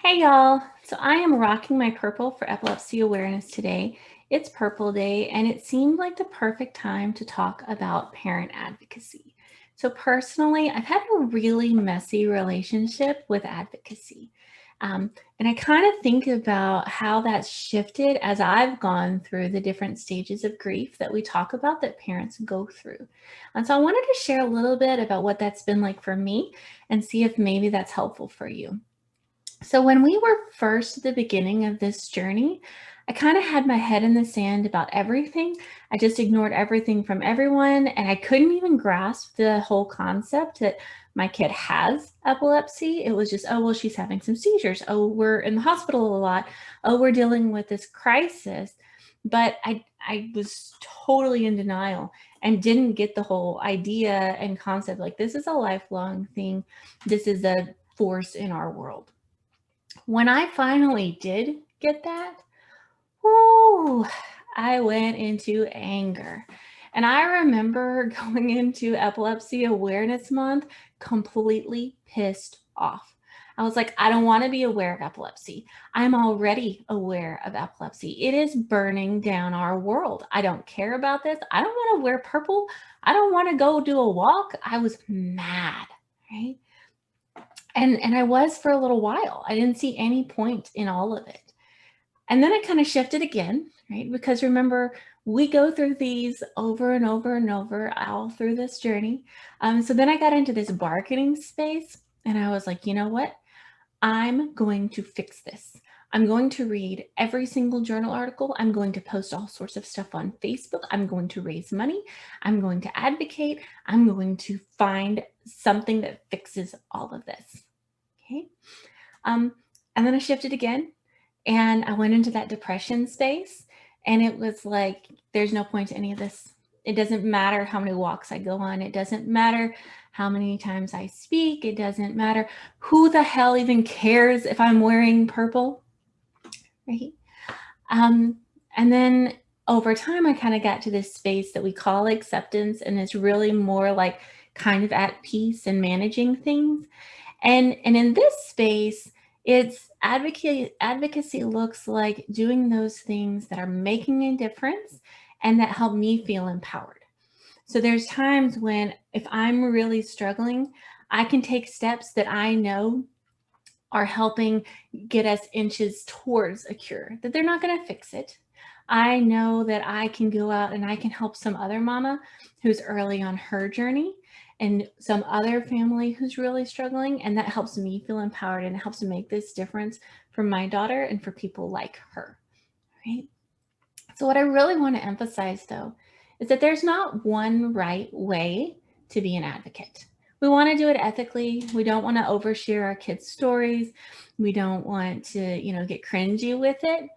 Hey y'all, so I am rocking my purple for epilepsy awareness today. It's Purple Day and it seemed like the perfect time to talk about parent advocacy. So personally, I've had a really messy relationship with advocacy. And I kind of think about how that's shifted as I've gone through the different stages of grief that we talk about that parents go through. And so I wanted to share a little bit about what that's been like for me and see if maybe that's helpful for you. So when we were first at the beginning of this journey, I kind of had my head in the sand about everything. I just ignored everything from everyone, and I couldn't even grasp the whole concept that my kid has epilepsy. It was just, oh, well, she's having some seizures. Oh, we're in the hospital a lot. Oh, we're dealing with this crisis. But I was totally in denial and didn't get the whole idea and concept like this is a lifelong thing. This is a force in our world. When I finally did get that, whoo, I went into anger. And I remember going into Epilepsy Awareness Month completely pissed off. I was like, I don't want to be aware of epilepsy. I'm already aware of epilepsy. It is burning down our world. I don't care about this. I don't want to wear purple. I don't want to go do a walk. I was mad, right? And I was for a little while. I didn't see any point in all of it. And then I kind of shifted again, right? Because remember, we go through these over and over and over all through this journey. So then I got into this bargaining space and I was like, you know what? I'm going to fix this. I'm going to read every single journal article. I'm going to post all sorts of stuff on Facebook. I'm going to raise money. I'm going to advocate. I'm going to find something that fixes all of this. Okay. Um, and then I shifted again and I went into that depression space. And it was like, there's no point to any of this. It doesn't matter how many walks I go on. It doesn't matter how many times I speak. It doesn't matter who the hell even cares if I'm wearing purple, right? And then over time, I kind of got to this space that we call acceptance. And it's really more like kind of at peace and managing things. And in this space, it's advocacy looks like doing those things that are making a difference and that help me feel empowered. So there's times when if I'm really struggling, I can take steps that I know are helping get us inches towards a cure, that they're not going to fix it. I know that I can go out and I can help some other mama who's early on her journey and some other family who's really struggling. And that helps me feel empowered and it helps to make this difference for my daughter and for people like her, right? So what I really want to emphasize though, is that there's not one right way to be an advocate. We want to do it ethically. We don't want to overshare our kids' stories. We don't want to, get cringy with it.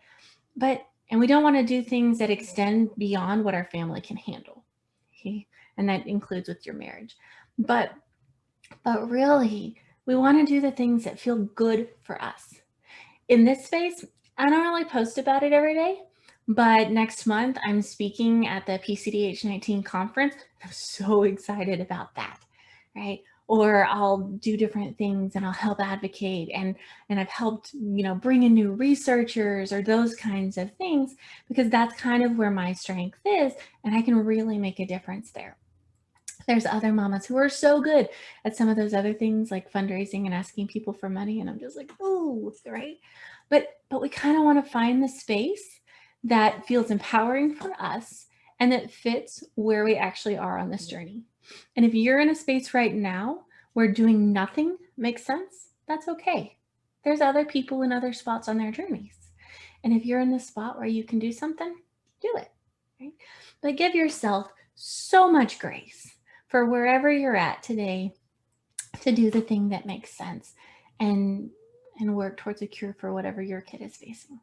And we don't want to do things that extend beyond what our family can handle. Okay. And that includes with your marriage. But really, we want to do the things that feel good for us. In this space, I don't really post about it every day, but next month I'm speaking at the PCDH19 conference. I'm so excited about that, right? Or I'll do different things and I'll help advocate and I've helped, bring in new researchers or those kinds of things because that's kind of where my strength is and I can really make a difference there. There's other mamas who are so good at some of those other things like fundraising and asking people for money. And I'm just like, oh, right. But we kind of want to find the space that feels empowering for us and that fits where we actually are on this journey. And if you're in a space right now where doing nothing makes sense, that's okay. There's other people in other spots on their journeys. And if you're in the spot where you can do something, do it. Right? But give yourself so much grace for wherever you're at today to do the thing that makes sense and work towards a cure for whatever your kid is facing.